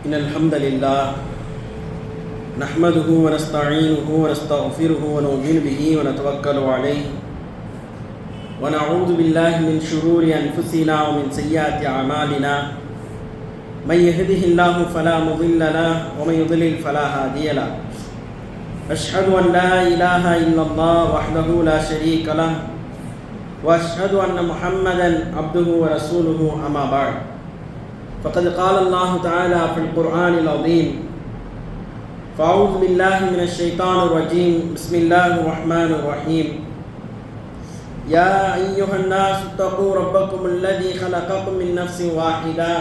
إن الحمد لله نحمده ونستعينه ونستغفره ونؤمن به ونتوكل عليه ونعوذ بالله من شرور أنفسنا ومن سيئات أعمالنا من يهده الله فلا مضل له ومن يضلل فلا هادي له أشهد أن لا إله إلا الله وحده لا شريك له وأشهد أن محمدا عبده ورسوله أما بعد فقد قال الله تعالى في القرآن العظيم فأعوذ بالله من الشيطان الرجيم بسم الله الرحمن الرحيم يا أيها الناس اتقوا ربكم الذي خلقكم من نفس واحدة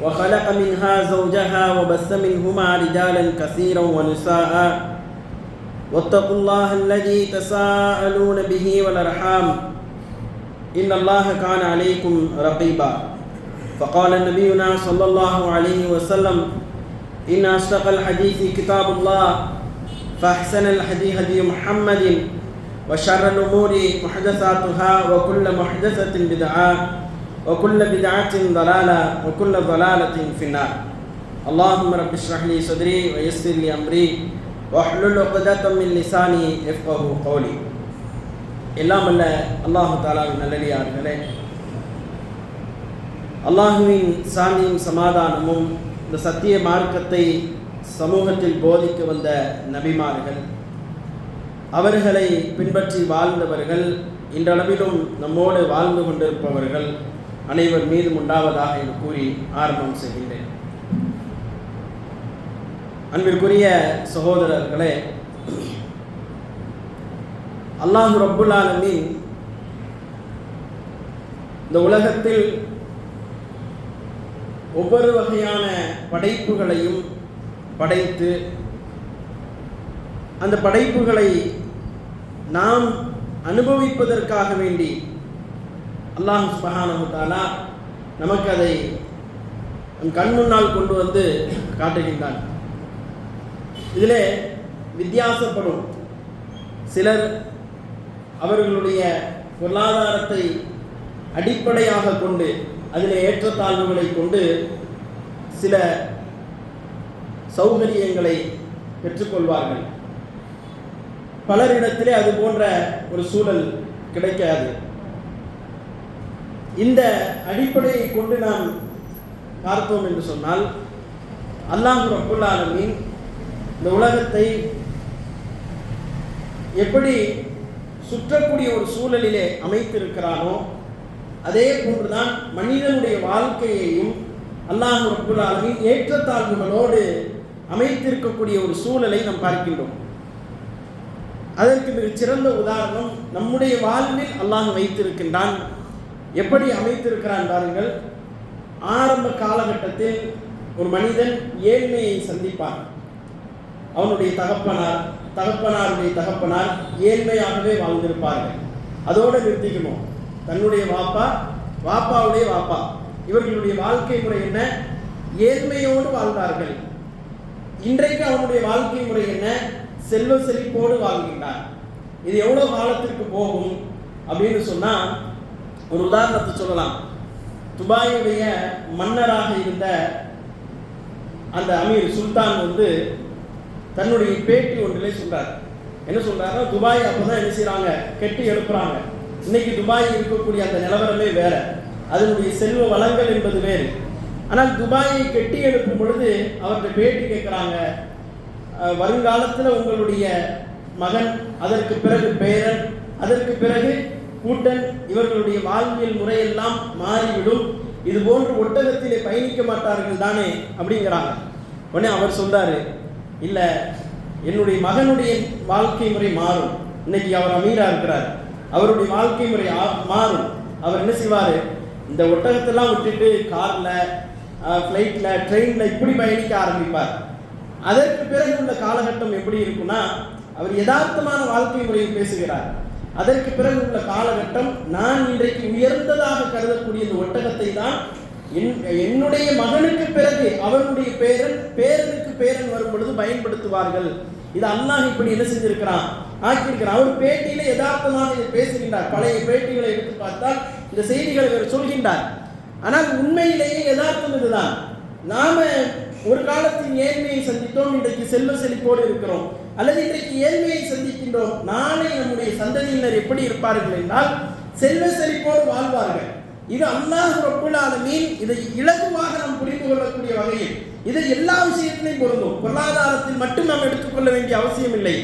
وخلق منها زوجها وبث منهما رجالا كثيرا ونساء واتقوا الله الذي تساءلون به والأرحام إن الله كان عليكم رقيبا فقال نبينا صلى الله عليه وسلم إن أصدق الحديث كتاب الله فأحسن الحديث هدي محمد وشر الأمور محدثاتها وكل محدثة بدعة وكل بدعة ضلالة وكل ضلالة في النار اللهم رب اشرح لي صدري ويسر لي أمري واحلل عقدة من لساني يفقهوا قولي எல்லாம் அல்ல அல்லாஹு தஆலாவின் நல்லடியார்களே, அல்லாஹுவின் சாந்தியும் சமாதானமும் இந்த சத்திய மார்க்கத்தை சமூகத்தில் போதிக்க வந்த நபிமார்கள், அவர்களை பின்பற்றி வாழ்ந்தவர்கள், இன்றளவிலும் நம்மோடு வாழ்ந்து கொண்டிருப்பவர்கள் அனைவர் மீதும் உண்டாவதாக என்று கூறி ஆரம்பம் செய்கின்றேன். அன்பிற்குரிய சகோதரர்களே, அல்லாஹ் ரப்புல் ஆலமீன் இந்த உலகத்தில் ஒவ்வொரு வகையான படைப்புகளையும் படைத்து அந்த படைப்புகளை நாம் அனுபவிப்பதற்காக வேண்டி அல்லாஹ் சுப்ஹானஹு வ தஆலா நமக்கு அதை நம் கண் முன்னால் கொண்டு வந்து காட்டுகின்றான். இதிலே வித்தியாசப்படும் சிலர் அவர்களுடைய பொருளாதாரத்தை அடிப்படையாக கொண்டு அதில் ஏற்றத்தாழ்வுகளை கொண்டு சில சௌகரியங்களை பெற்றுக்கொள்வார்கள். பலரிடத்திலே அது போன்ற ஒரு சூழல் கிடைக்காது. இந்த அடிப்படையை கொண்டு நாம் பார்த்தோம் என்று சொன்னால், அல்லாஹ் ரப்புல் ஆலமீன் இந்த உலகத்தை எப்படி சுற்றக்கூடிய ஒரு சூழலிலே அமைத்திருக்கிறானோ அதே போன்றுதான் மனிதனுடைய வாழ்க்கையையும் அல்லாஹ் ரப்புல் ஆலமீன் ஏற்றத்தாழ்வுகளோடு அமைத்திருக்கக்கூடிய ஒரு சூழலை நாம் பார்க்கின்றோம். அதற்கு மிகச் சிறந்த உதாரணம் நம்முடைய வாழ்வில் அல்லாஹ் வைத்திருக்கின்றான். எப்படி அமைத்திருக்கிறான் பாருங்கள். ஆரம்ப காலகட்டத்தில் ஒரு மனிதன் ஏழ்மையை சந்திப்பான். அவனுடைய தகப்பனாருடைய தகப்பனார் ஏழ்மையாகவே வாழ்ந்திருப்பார்கள். அதோடு நிறுத்திக்கணும். தன்னுடைய வாப்பாவுடைய வாப்பா இவர்களுடைய வாழ்க்கை முறை என்ன? ஏழ்மையோடு வாழ்ந்தார்கள். இன்றைக்கு அவனுடைய வாழ்க்கை முறை என்ன? செல்வ செழிப்போடு வாழ்கின்றார். இது எவ்வளவு காலத்திற்கு போகும் அப்படின்னு சொன்னா, ஒரு உதாரணத்தை சொல்லலாம். துபாயுடைய மன்னராக இருந்த அந்த அமீர் சுல்தான் தன்னுடைய பேட்டி ஒன்றிலே சொல்றார். என்ன சொல்றாருன்னா, துபாய் அப்பதான் என்ன செய்யறாங்க, கெட்டி எழுப்புறாங்க. இன்னைக்கு துபாய் இருக்கக்கூடிய அந்த நிலவரமே வேற, அதனுடைய செல்வ வளங்கள் என்பது வேறு. ஆனால் துபாயை கெட்டி எழுப்பும் பொழுது அவர்கிட்ட பேட்டி கேட்கிறாங்க, வருங்காலத்தில் உங்களுடைய மகன், அதற்கு பிறகு பேரன், அதற்கு பிறகு கூட்டன், இவர்களுடைய வாழ்வியல் முறையெல்லாம் மாறிவிடும், இது போன்று ஒட்டகத்திலே பயணிக்க மாட்டார்கள் தானே அப்படிங்கிறாங்க. உடனே அவர் சொல்றாரு, இல்லை, என்னுடைய மகனுடைய வாழ்க்கை முறை மாறும். இன்னைக்கு அவர் அமீரா இருக்கிறார், அவருடைய வாழ்க்கை முறை மாறும். அவர் என்ன செய்வார், இந்த ஒட்டகத்தெல்லாம் விட்டுட்டு காரில், ஃப்ளைட்டில், ட்ரெயினில் இப்படி பயணிக்க ஆரம்பிப்பார். அதற்கு பிறகு உள்ள காலகட்டம் எப்படி இருக்குன்னா, அவர் யதார்த்தமான வாழ்க்கை முறையை பேசுகிறார். அதற்கு பிறகு உள்ள காலகட்டம், நான் இன்றைக்கு உயர்ந்ததாக கருதக்கூடிய இந்த ஒட்டகத்தை தான் என்னுடைய மகனுக்கு பிறகு அவனுடைய பேரனுக்கு பேரன் வரும் பொழுது பயன்படுத்துவார்கள். இது அல்லாஹ் இப்படி என்ன செஞ்சிருக்கிறான், ஆக்கியிருக்கிறான். அவர் பேட்டியில யதார்த்தமாக இதை பேசுகின்றார். பழைய பேட்டிகளை எடுத்து பார்த்தால் இந்த செய்திகளை இவர் சொல்கின்றார். ஆனால் உண்மையிலேயே யதார்த்தம் இதுதான். நாம ஒரு காலத்தில் ஏழ்மையை சந்தித்தோம், இன்றைக்கு செல்வ செழிப்போடு இருக்கிறோம், அல்லது இன்றைக்கு ஏழ்மையை சந்திக்கின்றோம், நாளை நம்முடைய சந்ததியினர் எப்படி இருப்பார்கள் என்றால் செல்வ செழிப்போடு வாழ்வார்கள். இது அல்லாஹ் ரப்புல் ஆலமீன் இதை இலகுவாக நாம் புரிந்து கொள்ளக்கூடிய வகையில் இது எல்லா விஷயத்திலையும் பொருந்தும். பொருளாதாரத்தில் மட்டும் நாம் எடுத்துக்கொள்ள வேண்டிய அவசியம் இல்லை.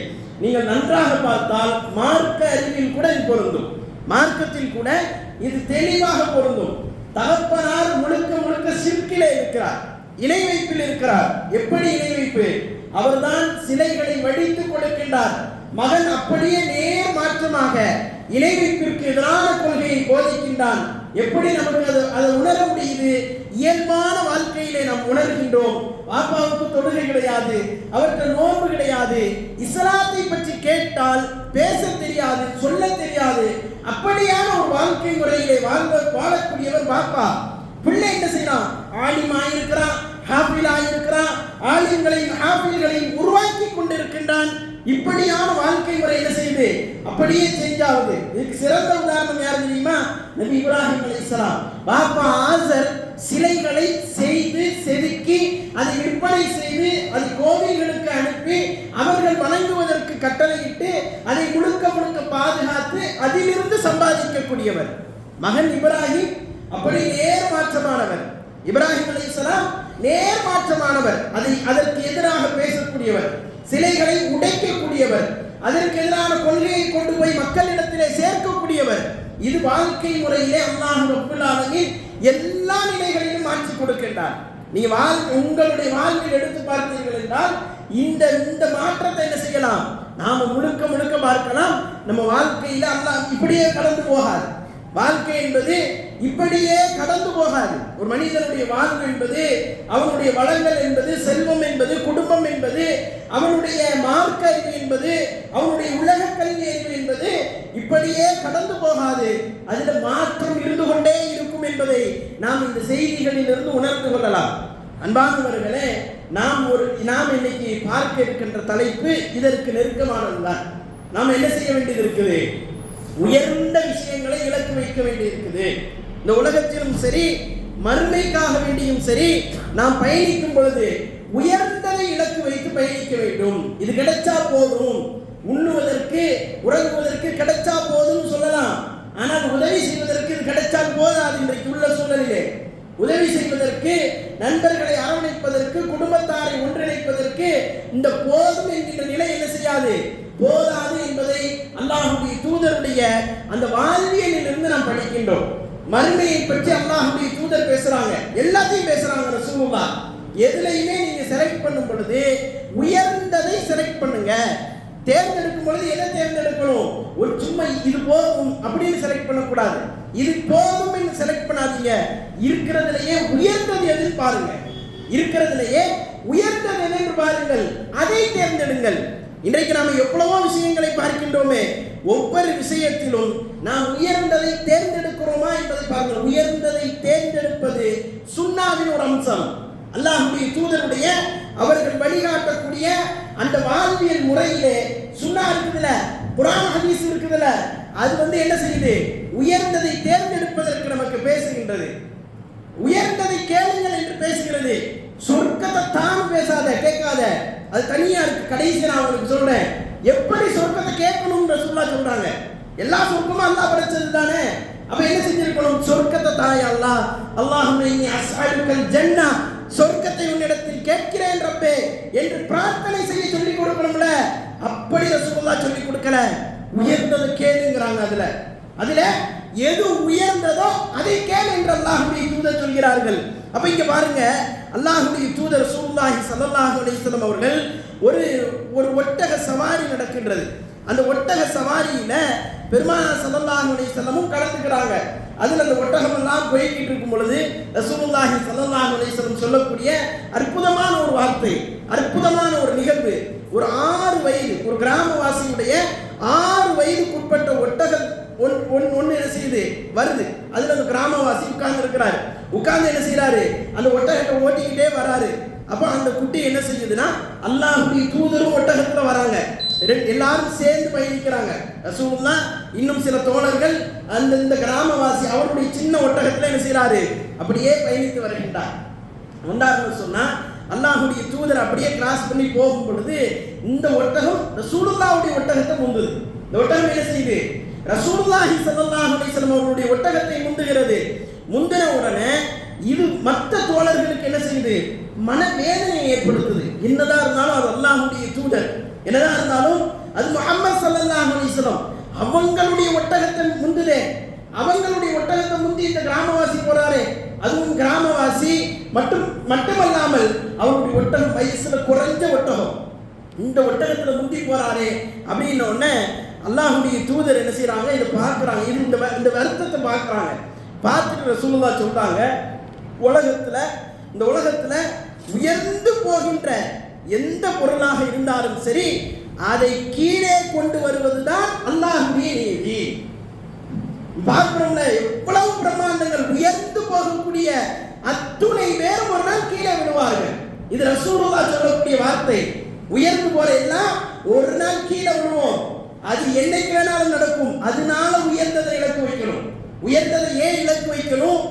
நீங்கள் நன்றாக பார்த்தால் மார்க்க அறிவில் கூட இது பொருந்தும், மார்க்கத்தில் கூட இது தெளிவாக பொருந்தும். தகப்பனார் முழுக்க முழுக்க ஷிர்கிலே இருக்கிறார், இணை வைப்பில் இருக்கிறார். எப்படி இணை வைப்பு? அவர்தான் சிலைகளை வடித்து கொடுக்கின்றார். மகன் அப்படியே நேர் மாற்றமாக இணை வைப்பிற்கு எதிரான கொள்கையை போதிக்கின்றான். எப்படி நமக்கு அதை உணர முடியுது? இயல்பான வாழ்க்கையிலே நாம் உணர்கின்றோம். பாப்பாவுக்கு தொழுகை கிடையாது, அவருக்கு நோன்பு கிடையாது, இஸ்லாத்தை பற்றி கேட்டால் பேச தெரியாது, சொல்ல தெரியாது. அப்படியான ஒரு வாழ்க்கை முறையிலே வாழக்கூடியவர் பாப்பா. பிள்ளை என்ன செய்யலாம்? ஆலிமாயிருக்கிறான், ஹாஃபிலாயிருக்கிறான், ஆலிம்களையும் ஹாஃபில்களையும் உருவாக்கி கொண்டிருக்கின்றான். இப்படியான வாழ்க்கை முறை என்ன செய்யுது? அப்படியே செஞ்சாவது. இதுக்கு சிறந்த உதாரணம் யார் தெரியுமா? நபி இப்ராஹிம் அலைஹிஸ்ஸலாம். பாப்பா ஆசர் சிலைகளை செய்து செதுக்கி அதை விற்பனை செய்து அதை கோவில்களுக்கு அனுப்பி அவர்கள் வணங்குவதற்கு கட்டளையிட்டு அதை முழுக்க முழுக்க பாதுகாத்து அதிலிருந்து சம்பாதிக்கக்கூடியவர் மகன் இப்ராஹிம். அப்படி நேர் மாற்றமானவர் இப்ராஹிம் அலைஹிஸ்ஸலாம், நேர் மாற்றமானவர். அதற்கு எதிராக பேசக்கூடியவர், சிலைகளை உடைக்கக்கூடியவர், அதற்கு எதிரான கொள்கையை கொண்டு போய் மக்களிடத்திலே சேர்க்கக்கூடியவர். இது வாழ்க்கை முறையிலே அல்லாஹ் ரப்புல் ஆலமீன் எல்லா நிலைகளிலும் மாற்றி கொடுக்கின்றார். நீங்க உங்களுடைய வாழ்வில் எடுத்து பார்த்தீர்கள் என்றால் இந்த மாற்றத்தை என்ன செய்யலாம்? நாம முழுக்க முழுக்க பார்க்கலாம். நம்ம வாழ்க்கையில அல்லாஹ் இப்படியே கடந்து போகாது. வாழ்க்கை என்பது இப்படியே கடந்து போகாது. ஒரு மனிதனுடைய வாழ்வு என்பது, அவனுடைய வளங்கள் என்பது, செல்வம் என்பது, குடும்பம் என்பது, அவனுடைய மார்க்க அறிவு என்பது, அவனுடைய உலக கல்வி அறிவு என்பது இப்படியே கடந்து போகாது. அதில் மாற்றம் இருந்து கொண்டே இருக்கும் என்பதை நாம் இந்த செய்திகளில் இருந்து உணர்ந்து கொள்ளலாம். அன்பானவர்களே, நாம் இன்னைக்கு பார்க்க இருக்கின்ற தலைப்பு இதற்கு நெருக்கமானதுதான். நாம் என்ன செய்ய வேண்டியது இருக்குது? உயர்ந்த விஷயங்களை இலக்கு வைக்க வேண்டியிருக்குது. இந்த உலகத்திலும் சரி மறுமைக்காக வேண்டியும் சரி நாம் பயணிக்கும் பொழுது உயர்ந்ததை இலக்கு வைத்து பயணிக்க வேண்டும். இது கிடைச்சா போதும், உண்ணுவதற்கு உறங்குவதற்கு கிடைச்சா போதும் சொல்லலாம். ஆனால் உதவி செய்வதற்கு இது கிடைச்சால் போதாது. இன்றைக்கு உள்ள சூழலிலே உதவி செய்வதற்கு, நண்பர்களை அரவணைப்பதற்கு, குடும்பத்தாரை ஒன்றிணைப்பதற்கு இந்த போதும் என்கின்ற நிலை என்ன செய்யாது, போதாது என்பதை அல்லாஹ்வுடைய தூதருடைய அந்த வாழ்வியலில் இருந்து நாம் படிக்கின்றோம். மறுமையை பற்றி அல்லாஹ்வுடைய தூதர் பேசுறாங்க, எல்லாத்தையும் பேசுறாங்க. ரசூலுல்லாஹ் எதுலையுமே நீங்க செலக்ட் பண்ணும் பொழுது உயர்ந்ததை செலக்ட் பண்ணுங்க. தேர்ந்தெடுக்கும் பொழுது எதை தேர்ந்தெடுக்கணும்? ஒரு சும்மா இது போதும் அப்படின்னு செலக்ட் பண்ணக்கூடாது. இது போதும் என்று செலக்ட் பண்ணாதீங்க. இருக்கிறதுலையே உயர்ந்தது எது பாருங்க, இருக்கிறதுலையே உயர்ந்தது எது பாருங்கள், அதை தேர்ந்தெடுங்கள். இன்றைக்கு நாம் எவ்வளவோ விஷயங்களை பார்க்கின்றோமே, ஒவ்வொரு விஷயத்திலும் நாம் உயர்ந்ததை தேர்ந்தெடுக்கிறோமா என்பதை பாருங்கள். உயர்ந்ததை தேர்ந்தெடுப்பது சுன்னாவின் ஒரு அம்சம். அல்லாஹ்வுடைய தூதருடைய அவர்கள் வழிகாட்டக்கூடிய அந்த வாழ்வியல் முறையிலே சுன்னா இருக்குதுல, குர்ஆன் ஹதீஸ் இருக்குதுல, அது என்ன செய்யுது? உயர்ந்ததை தேர்ந்தெடுப்பதற்கு நமக்கு பேசுகின்றது. உயர்ந்ததை கேளுங்கள் என்று பேசுகிறது. சொர்க்கத்தை தான் பேசாத, கேட்காத, அது தனியா இருக்கு. கடைசி நான் உங்களுக்கு சொல்றேன் எப்படி சொர்க்கத்தை கேட்கணும் ரசூலுல்லாஹ் சொல்றாங்க. எல்லா சொர்க்கமும் அல்லாஹ் படைச்சது தானே. அப்ப என்ன செஞ்சிருக்கணும்? சொர்க்கத்தை தாய் அல்லாஹ், அல்லாஹும்ம இன்னி அஸ்அலுக்கல் ஜன்னah, சொர்க்கத்தை உன்னிடத்தில் கேட்கிறேன் ரப்பே என்று பிரார்த்தனை செய்ய சொல்லி கொடுக்கணும்ல. அப்படி ரசூலுல்லாஹ் சொல்லி கொடுக்கல. உயர்ந்ததை கேளுங்கறாங்க. அதுல எது உயர்ந்ததோ அதை கேள் என்று அல்லாஹ்வுடைய தூதர் சொல்கிறார்கள். அப்ப இங்க பாருங்க, அல்லாஹ்வுடைய தூதர் ரசூலுல்லாஹி ஸல்லல்லாஹு அலைஹி வஸல்லம் அவர்கள் ஒரு ஒட்டக சவாரி நடக்கின்றது. அந்த ஒட்டக சவாரியில பெருமானார் ஸல்லல்லாஹு அலைஹி வஸல்லமும் கலந்துக்கிறாங்க. அதுல அந்த ஒட்டகம் எல்லாம் போய்கிட்டு இருக்கும் பொழுது ரசூலுல்லாஹி ஸல்லல்லாஹு அலைஹி வஸல்லம் சொல்லக்கூடிய அற்புதமான ஒரு வார்த்தை, அற்புதமான ஒரு நிகழ்வு. ஒரு 6 வயது ஒரு கிராமவாசியுடைய 6 வயதுக்குட்பட்ட ஒட்டகம் ஒன்னு என்ன செய்யுது, வருது. அதுல அந்த கிராமவாசி உட்கார்ந்து இருக்கிறாரு. உட்கார்ந்து என்ன செய்யறாரு? அந்த ஒட்டகத்தை ஓட்டிக்கிட்டே வராரு. அப்ப அந்த குட்டி என்ன செய்யுதுன்னா, அல்லாஹ்வுடைய தூதரும் ஒட்டகத்துல வராங்க. எல்லாரும் சேர்ந்து பயணிக்கிறாங்க. ரசூலுல்லாஹ் இன்னும் சில தோழர்கள் இந்த கிராமவாசி அவருடைய சின்ன ஒட்டகத்துல என்ன செய்யறாரு, அப்படியே பயணித்து வருகின்றார். வந்தாருன்னு சொன்னா அல்லாஹ்வுடைய தூதர் அப்படியே கிராஸ் பண்ணி போகும் பொழுது இந்த ஒட்டகம் ரசூலுல்லாஹ்வுடைய ஒட்டகத்தை முந்துது. இந்த ஒட்டகம் என்ன செய்யுது? ரசூலுல்லாஹி ஸல்லல்லாஹு அலைஹி வஸல்லம் அவர்களுடைய ஒட்டகத்தை முந்துகிறது. முந்தின உடனே இது மற்ற தோழர்களுக்கு என்ன செய்யுது? மனவேதனையை ஏற்படுத்துது. என்னதான் இருந்தாலும் அது அல்லாஹ்வுடைய தூதர், என்னதான் இருந்தாலும் அது முஹம்மது ஸல்லல்லாஹு அலைஹி வஸல்லம் அவங்களுடைய ஒட்டகத்தை முந்துதே. அவங்களுடைய ஒட்டகத்தை முந்தி இந்த கிராமவாசி போறாரே, அதுவும் கிராமவாசி மட்டுமல்லாமல் அவருடைய ஒட்டகம் வயசுல குறைஞ்ச ஒட்டகம், இந்த ஒட்டகத்துல முந்தி போறாரே அப்படின்ன உடனே அல்லாஹ்வுடைய தூதர் என்ன செய்யறாங்க? இதை பார்க்கறாங்க, இந்த வருத்தத்தை பார்க்கறாங்க. பார்த்துட்டு ரசூலுல்லாஹ் சொல்றாங்க, இந்த உலகத்துல உயர்ந்து போகின்ற எந்த பொருளாக இருந்தாலும் சரி அதை கீழே கொண்டு வருவதுதான் அல்லாஹ்வுடைய நீதி. பார்க்கிறோம்ல, எவ்வளவு பிரமாண்டங்கள் உயர்ந்து போகக்கூடிய அத்துணை பேரும் ஒரு நாள் கீழே விழுவார்கள். இது ரசூலுல்லாஹ் சொல்லக்கூடிய வார்த்தை. உயர்ந்து போற எல்லாம் ஒரு நாள் கீழே விழுவோம். அது என்னைக்கு வேணாலும் நடக்கும். அதனால உயர்ந்ததை இலக்கு வைக்கணும். உயர்ந்ததை ஏன் இலக்கு வைக்கணும்?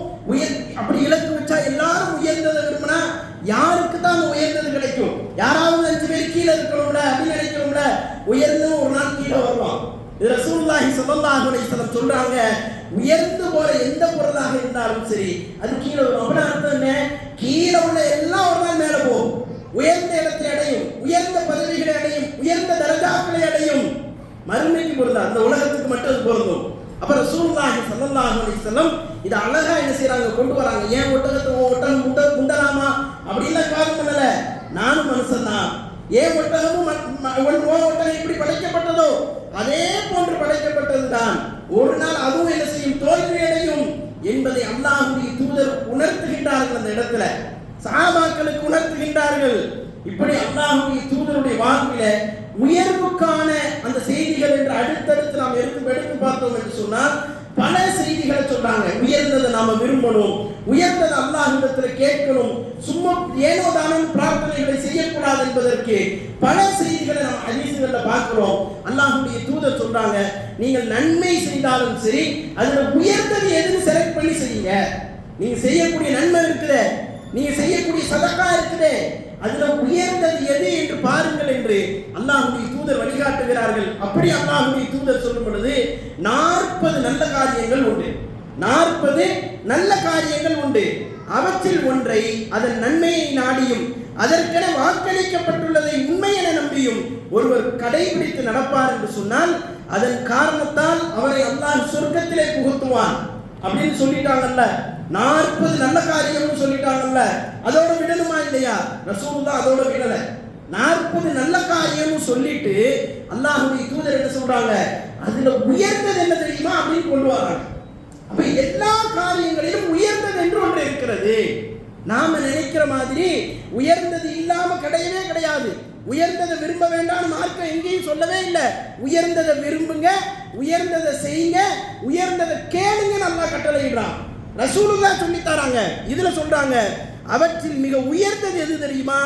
அப்படி இலக்கு வச்சா எல்லாரும் உயர்ந்ததை விரும்பினா யாருக்கு தான் உயர்ந்தது கிடைக்கும்? யாராவது 5 பேர் கீழே இருக்கணும்ல அப்படின்னு நினைக்கிறோம்ல, உயர்ந்தும் ஒரு நாள் கீழே வருவான். இது ரசூலுல்லாஹி ஸல்லல்லாஹு அலைஹி வஸல்லம் சொல்றாங்க, உயர்ந்து போற எந்த பொருளாக இருந்தாலும் சரி அது கீழே வரும். அப்படின்னா அர்த்தம் என்ன? கீழே உள்ள எல்லாம் ஒரு நாள் மேலே போகும், உயர்ந்த இடத்தை அடையும், உயர்ந்த பதவிகளை அடையும், உயர்ந்த தரஜாக்களை அடையும். மறுமைக்கு பொருந்தா, அந்த உலகத்துக்கு மட்டும் அது பொருந்தும். அப்ப ரசூலுல்லாஹி ஸல்லல்லாஹு அலைஹி வஸல்லம் இத அழகா என்ன செய்றாங்க? கொண்டு வராங்க. ஏன் ஒட்டகம் முண்டலாமா அப்படின்னு காரணம் பண்ணல, நானும் மனுஷன் தான். ஏன் ஒட்டகமும் ஒட்டகம் இப்படி படைக்கப்பட்டதோ அதே போன்று படைக்கப்பட்டதுதான். ஒரு நாள் அதுவும் என்ன செய்யும்? தோல்வி அடையும் என்பதை அல்லாஹ்வுடைய தூதர் உணர்த்துகின்றார்கள். அந்த இடத்துல சஹாபாக்களுக்கு உணர்த்துகின்றார்கள். இப்படி அல்லாஹ்வுடைய தூதருடைய வாழ்வில உயர்வுக்கான அந்த செய்திகள் என்று அடுத்தடுத்து நாம் எடுத்து பார்த்தோம் என்று சொன்னால் பல செய்திகளை சொல்றாங்க. உயர்ந்ததை நாம விரும்பணும், உயர்ந்ததை அல்லாஹ்விடத்தில் கேட்கணும், சும்மா ஏனோ தானும் பிரார்த்தனைகளை செய்யக்கூடாது என்பதற்கு பல செய்திகளை நாம் ஹதீஸ்கள்ல பார்க்கிறோம். அல்லாஹ்வுடைய தூதர் சொல்றாங்க, நீங்கள் நன்மை செய்தாலும் சரி அதுல உயர்ந்தது எதுன்னு செலக்ட் பண்ணி செய்யுங்க. நீங்க செய்யக்கூடிய நன்மை இருக்குது, நீங்க செய்யக்கூடிய சதக்கா இருக்குது, அதுல உயர்ந்தது எது என்று பாருங்கள் என்று அல்லாஹ்வுடைய தூதர் வழிகாட்டுகிறார்கள். அப்படி அல்லாஹ்வுடைய தூதர் சொல்லும் பொழுது 40 நல்ல காரியங்கள் உண்டு, 40 நல்ல காரியங்கள் உண்டு. அவற்றில் ஒன்றை அதன் நன்மையை நாடியும் அதற்கென வாக்களிக்கப்பட்டுள்ளதை உண்மை என நம்பியும் ஒருவர் கடைபிடித்து நடப்பார் என்று சொன்னால் அதன் காரணத்தால் அவரை அல்லாஹ் சொர்க்கத்திலே புகுத்துவான் அப்படின்னு சொல்லிட்டாங்கல்ல. 40 நல்ல காரியம்னு சொல்லிட்டாங்கல்ல, அதோட விடணுமா இல்லையா? ரசூலுல்லாஹ் அதோட விடல. 40 நல்ல காரியம்னு சொல்லிட்டு அல்லாஹ்வுடைய தூதர் என்ன சொல்றாங்க? அதுல உயர்ந்தது என்ன தெரியுமா அப்படின்னு கொண்டு வராங்க. அப்ப எல்லா காரியங்களிலும் உயர்ந்தது என்று ஒன்று இருக்கிறது. நாம நினைக்கிற மாதிரி உயர்ந்தது இல்லாம கிடையவே கிடையாது. உயர்ந்ததை விரும்ப வேண்டாம் மார்க்கம் எங்கேயும் சொல்லவே இல்லை. உயர்ந்ததை விரும்புங்க, உயர்ந்ததை செய்யுங்க, உயர்ந்ததை கேளுங்க நல்லா கட்டளையிடுறான். ரசூலுல்லாஹ் சொல்லி தராங்க. இதுல சொல்றாங்க, அவற்றில் மிக உயர்ந்தது எது தெரியுமா?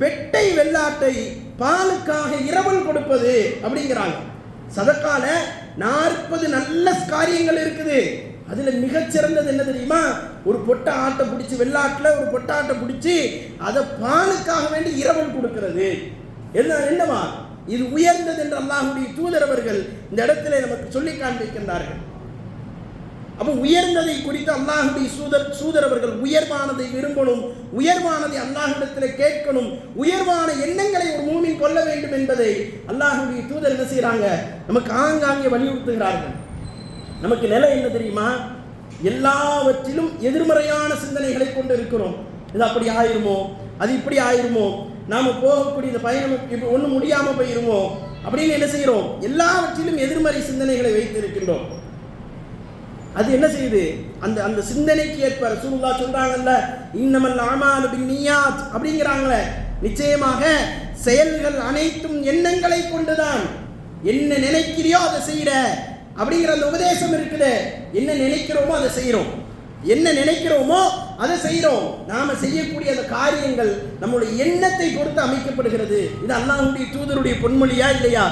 பெட்டை வெள்ளாட்டை பாலுக்காக இரவல் கொடுப்பது அப்படிங்கிறாங்க. சதக்கால 40 நல்ல காரியங்கள் இருக்குது. அதுல மிகச்சிறந்தது என்ன தெரியுமா? ஒரு பொட்டை ஆட்டை பிடிச்சி, வெள்ளாட்டுல ஒரு பொட்டை ஆட்டை பிடிச்சி அதை பாலுக்காக வேண்டி இரவல் கொடுக்கிறது. என்னவா இது உயர்ந்தது என்று அல்லாஹ்வுடைய தூதர் அவர்கள் இந்த இடத்துல நமக்கு சொல்லி காண்பிக்கின்றார்கள். அப்ப உயர்ந்ததை குறித்து அல்லாஹ்வுடைய தூதர் அவர்கள் உயர்வானதை விரும்பணும், உயர்வானதை அல்லாஹ்விடத்தில் கேட்கணும், உயர்வான எண்ணங்களை ஒரு மூமின் கொள்ள வேண்டும் என்பதை அல்லாஹ்வுடைய தூதர் என்ன செய்யறாங்க? நமக்கு ஆங்காங்கே வலியுறுத்துகிறார்கள். நமக்கு நிலை என்ன தெரியுமா? எல்லாவற்றிலும் எதிர்மறையான சிந்தனைகளை கொண்டு இருக்கிறோம். இது அப்படி ஆயிருமோ, அது இப்படி ஆயிருமோ, நாம போகக்கூடிய இந்த பயணம் இப்போ ஒன்றும் முடியாம போயிருமோ அப்படின்னு என்ன செய்யறோம்? எல்லாவற்றிலும் எதிர்மறை சிந்தனைகளை வைத்து இருக்கின்றோம். அது என்ன செய்யுது? அந்த அந்த சிந்தனைக்கு ஏற்ப ரசூலுல்லாஹ் சொல்றாங்கல்ல, இன்னமல் அமாலு பின்னியாத் அப்படிங்கிறாங்களே, நிச்சயமாக செயல்கள் அனைத்தும் எண்ணங்களை கொண்டுதான். என்ன நினைக்கிறியோ அதை செய்யற அப்படிங்கிற அந்த உபதேசம் இருக்குது. என்ன நினைக்கிறோமோ அதை செய்யறோம், என்ன நினைக்கிறோமோ அதை செய்யறோம். நாம செய்யக்கூடிய அந்த காரியங்கள் நம்முடைய எண்ணத்தை பொறுத்து அமைக்கப்படுகிறது. இது அல்லாஹ்வுடைய தூதருடைய பொன்மொழியா இல்லையா?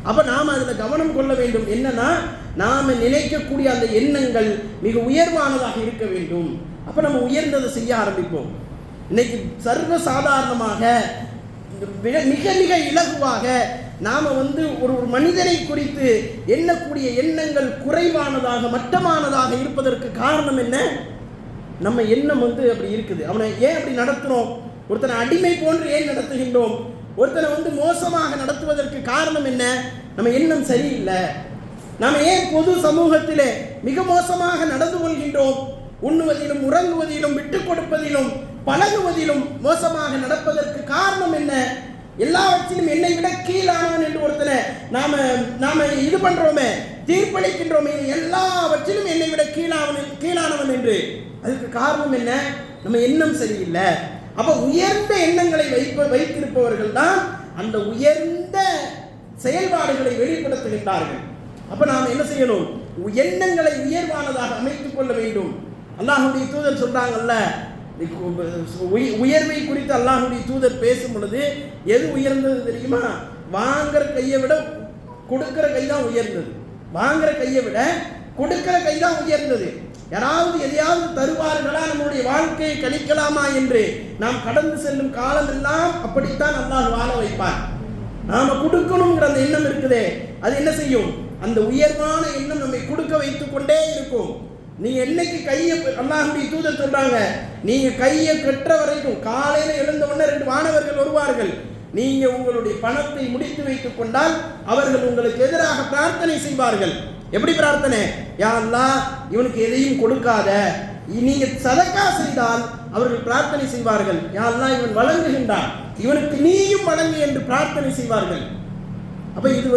அப்ப நாம அதுல கவனம் கொள்ள வேண்டும். என்னன்னா, நாம நினைக்கக்கூடிய அந்த எண்ணங்கள் மிக உயர்வானதாக இருக்க வேண்டும். அப்ப நம்ம உயர்ந்ததை செய்ய ஆரம்பிப்போம். இன்னைக்கு சர்வ சாதாரணமாக மிக மிக இலகுவாக நாம் ஒரு மனிதனை குறித்து எண்ணக்கூடிய எண்ணங்கள் குறைவானதாக மட்டமானதாக இருப்பதற்கு காரணம் என்ன? நம்ம எண்ணம் அப்படி இருக்குது. அவனை ஏன் அப்படி நடத்துகிறோம்? ஒருத்தனை அடிமை போன்று ஏன் நடத்துகின்றோம்? ஒருத்தனை மோசமாக நடத்துவதற்கு காரணம் என்ன? நம்ம எண்ணம் சரியில்லை. நாம் ஏன் பொது சமூகத்திலே மிக மோசமாக நடந்து கொள்கின்றோம்? உண்ணுவதிலும் உறங்குவதிலும் விட்டுக் கொடுப்பதிலும் பழகுவதிலும் மோசமாக நடப்பதற்கு காரணம் என்ன? எல்லாவற்றிலும் என்னை விட கீழானவன் என்று ஒருத்தனை நாம இது பண்றோமே, தீர்ப்பளிக்கின்றோமே, எல்லாவற்றிலும் என்னை விட கீழானவன் என்று. அதுக்கு காரணம் என்ன? நம்ம எண்ணம் சரியில்லை. அப்ப உயர்ந்த எண்ணங்களை வைத்திருப்பவர்கள் தான் அந்த உயர்ந்த செயல்பாடுகளை வெளிப்படுத்துகின்றார்கள். அப்ப நாம் என்ன செய்யணும்? எண்ணங்களை உயர்வானதாக அமைத்துக் கொள்ள வேண்டும். அல்லாஹ்வுடைய தூதர் சொல்றாங்கல்ல, உயர்வை குறித்து அல்லாஹ்வுடைய தூதர் பேசும் பொழுது எது உயர்ந்தது தெரியுமா? வாங்குற கையை விட கொடுக்கிற கை தான் உயர்ந்தது. வாங்குற கையை விட கொடுக்கிற கை தான் உயர்ந்தது. யாராவது எதையாவது தருவார்களா, நம்முடைய வாழ்க்கையை கழிக்கலாமா என்று நாம் கடந்து செல்லும் காலம் எல்லாம் அப்படித்தான் அல்லாஹ் வாழ வைப்பார். நாம கொடுக்கணுங்கிற அந்த எண்ணம் இருக்குதே, அது என்ன செய்யும்? அந்த உயர்வான எண்ணம் நம்மை கொடுக்க வைத்துக் கொண்டே இருக்கும். நீங்க என்னைக்கு கையை, அல்லாஹ்வுடைய தூதர் சொல்றாங்க, நீங்க கையை கட்டுற வரைக்கும், காலையில எழுந்த உடனே 2 மாணவர்கள் வருவார்கள். நீங்க உங்களுடைய பணத்தை முடித்து வைத்துக் கொண்டால் அவர்கள் உங்களுக்கு எதிராக பிரார்த்தனை செய்வார்கள். எப்படி பிரார்த்தனை? யா அல்லாஹ், இவனுக்கு எதையும் கொடுக்காத. நீங்க சதக்கா செய்தால் அவர்கள் பிரார்த்தனை செய்வார்கள், யா அல்லாஹ், இவன் வழங்குகின்றான், இவனுக்கு நீயும் வழங்கு என்று பிரார்த்தனை செய்வார்கள். அப்ப இது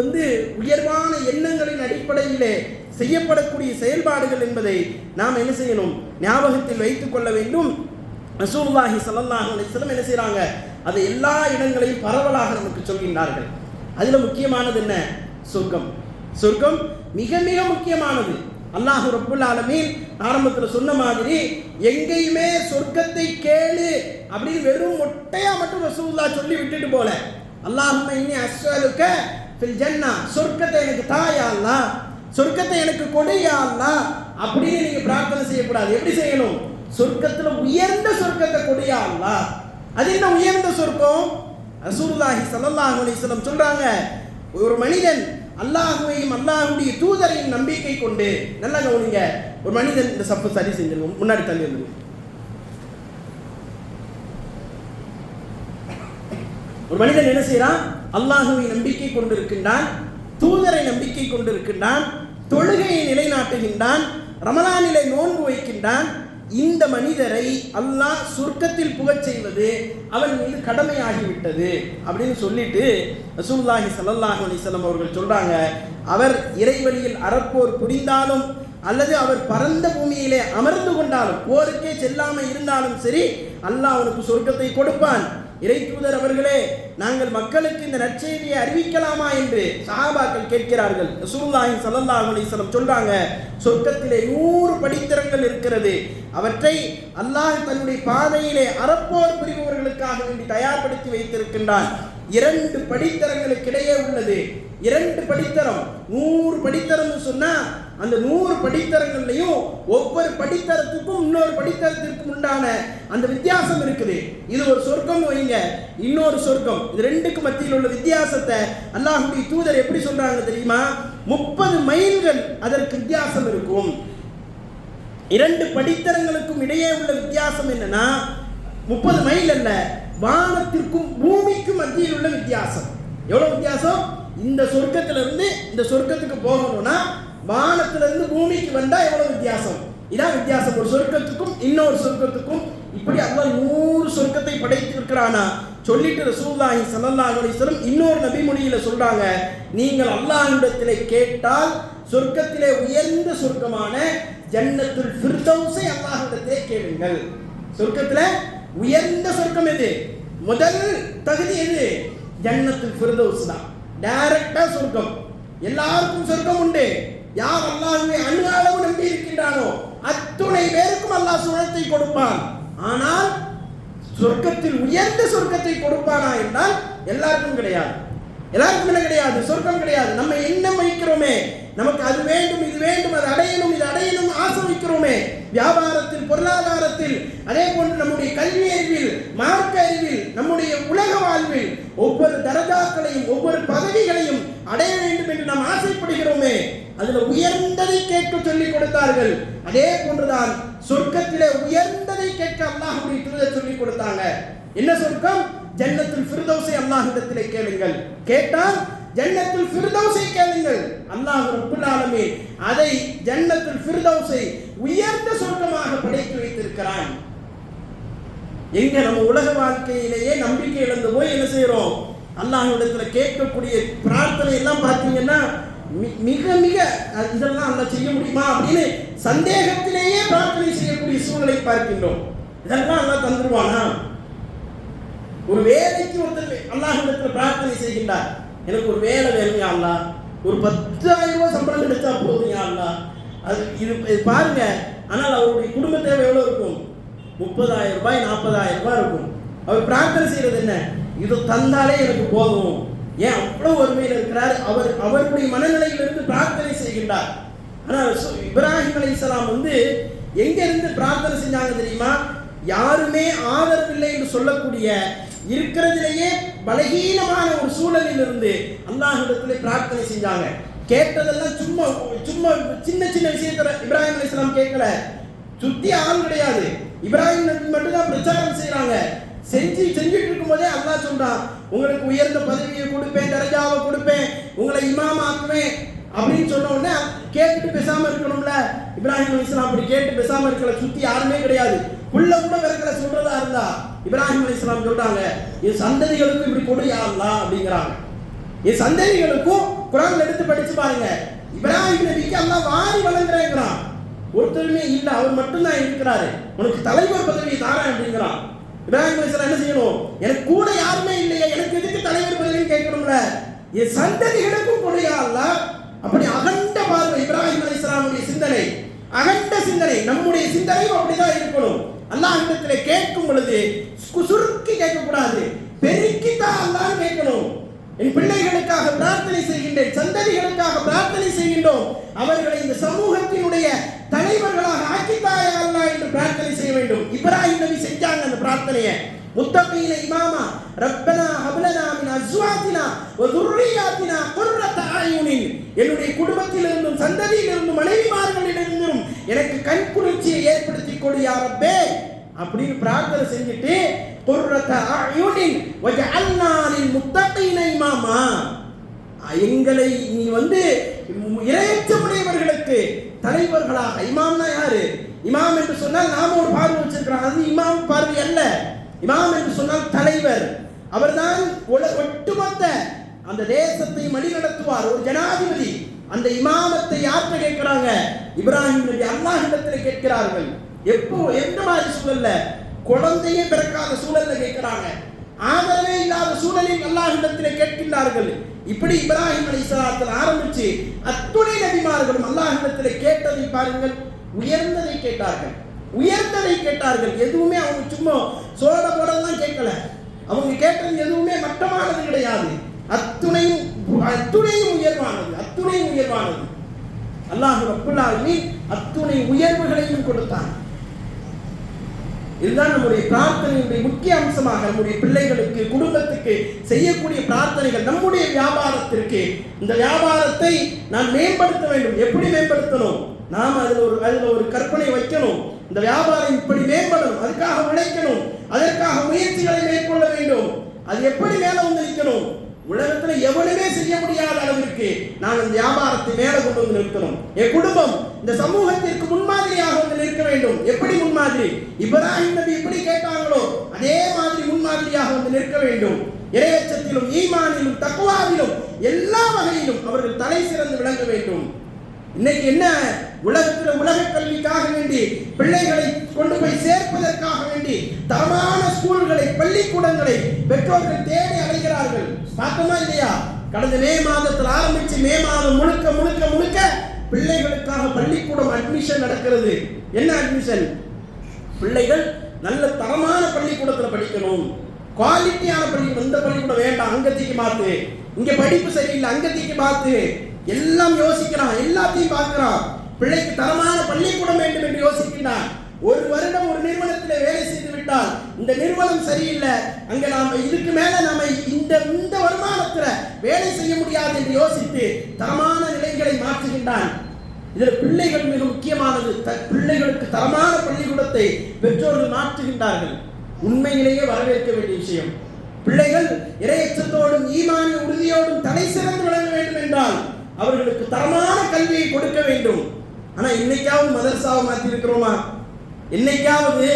உயர்வான எண்ணங்களின் அடிப்படையிலே செய்யப்படக்கூடிய செயல்பாடுகள் என்பதை நாம் என்ன செய்யணும்? ஞாபகத்தில் வைத்துக் கொள்ள வேண்டும். ரசூலுல்லாஹி ஸல்லல்லாஹு அலைஹி வஸல்லம் என்ன செய்றாங்க? அதை எல்லா இடங்களையும் பரவலாக நமக்கு சொல்கின்றார்கள். அதுல முக்கியமானது என்ன? சொர்க்கம். சொர்க்கம் மிக மிக முக்கியமானது. அல்லாஹ் ரப்புல் ஆலமீன் ஆரம்பத்தில் சொன்ன மாதிரி எங்கேயுமே சொர்க்கத்தை கேளு அப்படின்னு வெறும் மொட்டையா மட்டும் ரசூலுல்லாஹ் சொல்லி விட்டுட்டு போல. அல்லாஹும்ம இன்னி அஸ்அலுக ஃபில் ஜன்னா, சொர்க்கத்தை எனக்கு தா யா அல்லாஹ், சொர்க்கத்தை எனக்கு கொடு யா அல்லாஹ் அப்படின்னு நீங்க பிரார்த்தனை செய்யக்கூடாது. எப்படி செய்யணும்? சொர்க்கத்துல உயர்ந்த சொர்க்கத்தை கொடு யா அல்லாஹ். அது என்ன உயர்ந்த சொர்க்கம்? ரசூலுல்லாஹி ஸல்லல்லாஹு அலைஹி வஸல்லம் சொல்றாங்க, ஒரு மனிதன் அல்லாஹ்வையும் அல்லாஹ்வுடைய தூதரையும் நம்பிக்கை கொண்டு, நல்லா கவனிங்க, ஒரு மனிதன், இந்த சப்பு சரி செஞ்சிருங்க, முன்னாடி தள்ளி வந்துருங்க. ஒரு மனிதன் என்ன செய்யறான்? அல்லாஹ்வை நம்பிக்கை கொண்டிருக்கின்றான், தூதரை நம்பிக்கை கொண்டிருக்கின்றான், தொழுகையை நிலைநாட்டுகின்றான், ரமலானிலே நோன்பு வைக்கின்றான். இந்த மனிதரை அல்லாஹ் சொர்க்கத்தில் புகச் செய்வது அவன் மீது கடமையாகிவிட்டது அப்படின்னு சொல்லிட்டு ரசூலுல்லாஹி ஸல்லல்லாஹு அலைஹி வஸல்லம் அவர்கள் சொல்றாங்க, அவர் இறைவழியில் அறப்போர் புரிந்தாலும் அல்லது அவர் பரந்த பூமியிலே அமர்ந்து கொண்டாலும், போருக்கே செல்லாமல் இருந்தாலும் சரி, அல்லாஹ் அவனுக்கு சொர்க்கத்தை கொடுப்பான். இறை தூதர் அவர்களே, நாங்கள் மக்களுக்கு இந்த நற்செய்தியை அறிவிக்கலாமா என்று சஹாபாக்கள் கேட்கிறார்கள். ரசூலுல்லாஹி ஸல்லல்லாஹு அலைஹி வஸல்லம் சொல்றாங்க, சொர்க்கத்திலே 100 படித்தரங்கள் இருக்கிறது. அவற்றை அல்லாஹ் தன்னுடைய பாதையிலே அறப்போர் புரிபவர்களுக்காக வேண்டி தயார்படுத்தி வைத்திருக்கின்றான். 2 படித்தரங்களுக்கு இடையே உள்ளது. 2 படித்தரம், 100 படித்தரம் சொன்னா அந்த 100 படித்தரங்கள்லையும் ஒவ்வொரு படித்தரத்துக்கும் இன்னொரு படித்தரத்திற்கும் உண்டான அந்த வித்தியாசம் இருக்குது. இது ஒரு சொர்க்கம் வைங்க, இன்னொரு சொர்க்கம். இது 2க்கு மத்தியில் உள்ள வித்தியாசத்தை அல்லாஹ்வுடைய தூதர் எப்படி சொல்றாங்க தெரியுமா? 30 மைல்கள் அதற்கு வித்தியாசம் இருக்கும். 2 படித்தரங்களுக்கும் இடையே உள்ள வித்தியாசம் என்னன்னா 30 மைல் அல்ல, வானத்திற்கும் பூமிக்கும் மத்தியில் உள்ள வித்தியாசம். எவ்வளவு வித்தியாசம்? இந்த சொர்க்கத்திலிருந்து இந்த சொர்க்கத்துக்கு போகணும்னா வானத்திலிருந்து பூமிக்கு வந்தா எவ்வளவு வித்தியாசம்? இதான் வித்தியாசம், ஒரு சொர்க்கத்துக்கும் இன்னொரு சொர்க்கத்துக்கும். இப்படி அல்லாஹ் 100 சொர்க்கத்தை படைத்திருக்கிறானா சொல்லிட்டு ரசூலுல்லாஹி ஸல்லல்லாஹு அலைஹி வஸல்லம் இன்னொரு நபி மொழியில சொல்றாங்க, நீங்கள் அல்லாஹ்விடத்திலே கேட்டால் சொர்க்கத்திலே உயர்ந்த சொர்க்கமான ஜன்னத்துல் ஃபிர்தௌஸை அல்லாஹ்விடத்திலே கேளுங்கள். சொர்க்கத்திலே உயர்ந்த சொர்க்கம் எது? முதல் தகுதி எது? ஜன்னத்துல் ஃபிர்தௌஸ் தான். டைரக்டா சொர்க்கம். எல்லாருக்கும் சொர்க்கம் உண்டு. யார் அல்லாஹ்வை அணு அளவு நம்பி இருக்கின்றானோ அத்துணை பேருக்கும் அல்லாஹ் சுவனத்தை கொடுப்பான். ஆனால் சொர்க்கத்தில் உயர்ந்த சொர்க்கத்தை கொடுப்பானா என்றால் எல்லாருக்கும் கிடையாது. எல்லாருக்கும் கிடையாது, சொர்க்கம் கிடையாது. நம்ம என்ன வைக்கிறோமே, நமக்கு அது வேண்டும் இது வேண்டும், அது அடையணும் இது அடையணும் ஆசை வைக்கிறோமே, வியாபாரத்தில் பொருளாதாரத்தில், அதே போன்று நம்முடைய கல்வி அறிவில், மார்க்க அறிவில், நம்முடைய உலக வாழ்வில் ஒவ்வொரு தரஜாக்களையும் ஒவ்வொரு பதவிகளையும் அடைய வேண்டும் என்று நாம் ஆசைப்படுகிறோமே, அதுல உயர்ந்ததை கேட்க சொல்லிக் கொடுத்தார்கள். அதே போன்றுதான் சொர்க்கத்திலே உயர்ந்ததை கேட்க அல்லாஹ்வுடைய தூதர் சொல்லிக் கொடுத்தாங்க. என்ன சொர்க்கம்? ஜன்னத்துல் ஃபிர்தௌஸை அல்லாஹ்விடத்திலே கேளுங்கள். கேட்டால் ஜன்னத்துல் ஃபிர்தௌஸை கேளுங்கள். அல்லாஹ் ரப்பல் ஆலமீன் அதை ஜன்னத்துல் ஃபிர்தௌஸை உயர்ந்த சொர்க்கமாக படைத்து வைத்திருக்கிறான். எங்க நம்ம உலக வாழ்க்கையிலேயே நம்பிக்கை இழந்து போய் என்ன செய்யறோம்? அல்லாஹ்விடத்துல கேட்கக்கூடிய பிரார்த்தனை எல்லாம் பார்த்தீங்கன்னா மிக மிக இதெல்லாம் அல்லாஹ் செய்ய முடியுமா அப்படின்னு சந்தேகத்திலேயே பிரார்த்தனை செய்யக்கூடிய சூழலை பார்க்கின்றோம். இதெல்லாம் அல்லாஹ் தந்துருவானா? ஒரு வேலைக்கு ஒருத்தர் அல்லாஹ்விடத்தில் பிரார்த்தனை செய்கின்றார், எனக்கு ஒரு வேலை வேணும் யா அல்லாஹ், ஒரு 10,000 ரூபாய் சம்பளம் கிடைச்சா போதும் யா அல்லாஹ். அது இது பாருங்க. ஆனால் அவருடைய குடும்ப தேவை எவ்வளவு இருக்கும்? 30,000 ரூபாய் 40,000 ரூபாய் இருக்கும். அவர் பிரார்த்தனை செய்யறது என்ன? இது தந்தாலே எனக்கு போதும். ஏன் அவ்வளவு ஒருமையில் இருக்கிறார்? அவருடைய மனநிலையிலிருந்து பிரார்த்தனை செய்கின்றார். ஆனால் இப்ராஹிம் அலைஹிஸ்ஸலாம் எங்க இருந்து பிரார்த்தனை செஞ்சாங்க தெரியுமா? யாருமே ஆதரவில்லை என்று சொல்லக்கூடிய இருக்கிறதிலேயே பலகீனமான ஒரு சூழலில் இருந்து அல்லாஹ்விடத்திலே பிரார்த்தனை செஞ்சாங்க. கேட்டதெல்லாம் சும்மா சும்மா சின்ன சின்ன விஷயத்துல இப்ராஹிம் அலைஹிஸ்ஸலாம் கேட்கல. சுத்தி ஆள் கிடையாது, இப்ராஹிம் நபி மட்டும் தான் பிரச்சாரம் செய்யறாங்க. செஞ்சுட்டு இருக்கும் போதே அல்லாஹ் சொல்றான், உங்களுக்கு உயர்ந்த பதவியை கொடுப்பேன், தரஜாவை கொடுப்பேன், உங்களை இமாம் ஆக்குவேன் அப்படின்னு சொன்ன உடனே கேட்டுட்டு பேசாம இருக்கணும்ல. இப்ராஹிம் அலைஹிஸ்ஸலாம் அப்படி கேட்டு பேசாம இருக்கல. சுத்தி யாருமே கிடையாது, புள்ள கூட விரக்கல சொல்றதா இருந்தா இப்ராஹிம் அலைஹிஸ்ஸலாம் சொல்றாங்க, என் சந்ததிகளுக்கும் இப்படி கொடு யா அல்லாஹ் அப்படிங்கிறாங்க. என் சந்ததிகளுக்கும் குர்ஆன்ல எடுத்து படிச்சு பாருங்க. இப்ராஹிம் நபிக்கு அல்லாஹ் வாரி வழங்குறேங்கிறான். ஒருத்தருமே இல்ல, அவர் மட்டும்தான் இருக்கிறாரு, உனக்கு தலைவர் பதவியை தாரேன் அப்படிங்கிறான். இப்ராஹிம் அலைஹிஸ்ஸலாம் என்ன செய்யணும்? எனக்கு கூட யாருமே இல்லையே, எனக்கு எதுக்கு தலைவர் பதவின்னு கேட்கணும்ல. என் சந்ததிகளுக்கும் கொடு யா அல்லாஹ். அப்படி அகண்ட பார்வை இப்ராஹிம் அலைஹிஸ்ஸலாமுடைய சிந்தனை, அகண்ட சிந்தனை. நம்முடைய சிந்தனையும் அப்படிதான் இருக்கணும். அல்லாஹ்விடத்திலே கேட்கும் பொழுது சுருக்கி கேட்கக்கூடாது, பெருக்கித்தான் அல்லாஹ் கேட்கணும். என் பிள்ளைகளுக்காக பிரார்த்தனை செய்கின்றேன், சந்ததிகளுக்காக பிரார்த்தனை செய்கின்றோம், அவர்களை இந்த சமூகத்தினுடைய தலைவர்களாக ஆக்கித்தாயா அல்லாஹ் என்று பிரார்த்தனை செய்ய வேண்டும். இப்ராஹிம் நபி செஞ்சாங்க அந்த பிரார்த்தனையை. முத்தகீன இமாமா ரப்பனா ஹப்லனா மின் அஸ்வாதினா வ துர்ரியாத்தினா குர்ரத அயுனின், என்னுடைய குடும்பத்திலிருந்தும் சந்ததியிலிருந்தும் மனைவிமார்களிடமிருந்தும் எனக்கு கண் குளிர்ச்சியை ஏற்படுத்தி கொடு யா ரப்பே அப்படின்னு பிரார்த்தனை செஞ்சுட்டு குர்ரத அயுனின் வஜஅல்னா லில் முத்தகீன இமாமா, எங்களை நீ இறையச்சமுடையவர்களுக்கு தலைவர்களாக. இமாம்னா யாரு? இமாம் என்று சொன்னால் நாம ஒரு பார்வை வச்சிருக்கிறோம், அது இமாம் பார்வை அல்ல. இமாம் என்று சொன்னால் தலைவர். அவர்தான் ஒட்டுமொத்த அந்த தேசத்தை வழிநடத்துவார், ஒரு ஜனாதிபதி. அந்த இமாமத்தை யார்கிட்ட கேட்கிறாங்க? இப்ராஹிம் நபி அல்லாஹ்விடத்தில் கேட்கிறார்கள். எப்போ எந்த மாதிரி சூழல்ல? குழந்தையே பிறக்காத சூழல்ல கேட்கிறாங்க. ஆதரவே இல்லாத சூழலில் அல்லாஹ்விடத்தில் கேட்கின்றார்கள். இப்படி இப்ராஹிம் அலைஹிஸ்ஸலாத்தில் ஆரம்பிச்சு அத்துணை நபிமார்களும் அல்லாஹ்விடத்தில் கேட்டதை பாருங்கள். உயர்ந்ததை கேட்டார்கள், உயர்ந்ததை கேட்டார்கள். எதுவுமே அவங்க சும்மா சோட போடலாம் கேட்கல. அவங்க கேட்டது எதுவுமே மட்டமானது கிடையாது. அத்துணையும் உயர்வானது, அத்துணையும் உயர்வானது. அல்லாஹ் ரப்பல் ஆலமீன் அத்துணை உயர்வுகளையும் கொடுத்தான். இதுதான் நம்முடைய பிரார்த்தனையுடைய முக்கிய அம்சமாக நம்முடைய பிள்ளைகளுக்கு, குடும்பத்துக்கு செய்யக்கூடிய பிரார்த்தனைகள். நம்முடைய வியாபாரத்திற்கு, இந்த வியாபாரத்தை நான் மேம்படுத்த வேண்டும். எப்படி மேம்படுத்தணும்? நாம் அதுல ஒரு கற்பனை வைக்கணும். இந்த வியாபாரம் இப்படி மேம்படும், அதுக்காக உழைக்கணும், அதற்காக முயற்சிகளை மேற்கொள்ள வேண்டும். அது எப்படி மேல நிற்கணும்? உலகத்துல எவனுமே செய்ய முடியாத அளவிற்கு நான் இந்த வியாபாரத்தை மேல கொண்டு வந்து நிறுத்தணும். என் குடும்பம் இந்த சமூகத்திற்கு முன்மாதிரியாக வந்து நிற்க வேண்டும். எப்படி முன்மாதிரி? இப்ராஹிம் நபி எப்படி கேட்டாங்களோ அதே மாதிரி முன்மாதிரியாக வந்து நிற்க வேண்டும். இறையச்சத்திலும் ஈமானிலும் தக்வாவிலும் எல்லா வகையிலும் அவர்கள் தலை சிறந்து விளங்க வேண்டும். இன்னைக்கு என்ன? உலகத்தில் உலக கல்விக்காக வேண்டி பிள்ளைகளை கொண்டு போய் சேர்ப்பதற்காக வேண்டி தரமான ஸ்கூல்களை, பள்ளிக்கூடங்களை பெற்றோர்கள் தேடி அடைகிறார்கள். பார்த்தோமா இல்லையா? கடந்த மே மாதத்தில் ஆரம்பிச்சு மே மாதம் முழுக்க முழுக்க முழுக்க பிள்ளைகளுக்காக பள்ளிக்கூடம் அட்மிஷன் நடக்கிறது. என்ன அட்மிஷன்? பிள்ளைகள் நல்ல தரமான பள்ளிக்கூடத்தில் படிக்கணும், குவாலிட்டியான பள்ளிக்கூடம். இந்த பள்ளிக்கூடம் வேண்டாம், அங்கத்திக்கு மாத்து, இங்க படிப்பு சரியில்லை, அங்கத்திக்கு மாத்து. எல்லாம் யோசிக்கிறான், எல்லாத்தையும் பார்க்கிறான். பிள்ளைக்கு தரமான பள்ளிக்கூடம் வேண்டும் என்று யோசிக்கிறான். ஒரு வருடம் ஒரு நிறுவனத்தில் வேலை செய்து விட்டால் இந்த நிறுவனம் சரியில்லை, அங்க நாம இதுக்கு மேல நாம இந்த வருமானத்துல வேலை செய்ய முடியாது என்று யோசித்து தரமான நிலைகளை மாற்றுகின்றான். இதில் பிள்ளைகள் மிக முக்கியமானது. பிள்ளைகளுக்கு தரமான பள்ளிக்கூடத்தை பெற்றோர்கள் மாற்றுகின்றார்கள். உண்மையிலேயே வரவேற்க வேண்டிய விஷயம். பிள்ளைகள் இறையச்சத்தோடும் ஈமானிய உறுதியோடும் தலை சிறந்து விளங்க வேண்டும் என்றால் அவர்களுக்கு தரமான கல்வியை கொடுக்க வேண்டும். ஆனா இன்னைக்காவது மதரசாவை மாற்றி இருக்கிறோமா? என்னைக்காவது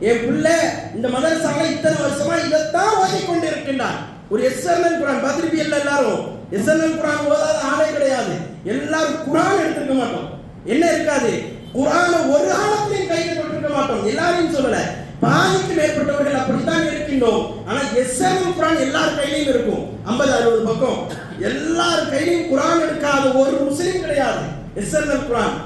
என் பிள்ளை இந்த மதரசாவை இத்தனை வருஷமா இதைத்தான் ஓதிக்கொண்டு இருக்கின்றான். ஒரு எஸ்என்எல் குரான் பார்த்திருப்பீங்க எல்லாரும். எஸ்என்எல் குரான் ஓதாத ஆளே கிடையாது. எல்லாரும் குரான் எடுத்திருக்க மாட்டோம். என்ன இருக்காது, குரானை ஒரு ஆழத்திலையும் கையில் கொண்டிருக்க மாட்டோம். எல்லாரையும் சொல்லல, பாதிக்கு மேற்பட்டவர்கள் அப்படித்தான் இருக்கின்றோம். ஆனா எஸ்என்எல் குரான் எல்லார் கையிலையும் இருக்கும். 50-60 பக்கம் எல்லார் கையிலையும் குரான் எடுக்காத ஒரு முஸ்லீம் கிடையாது. எஸ்என்எல் குரான்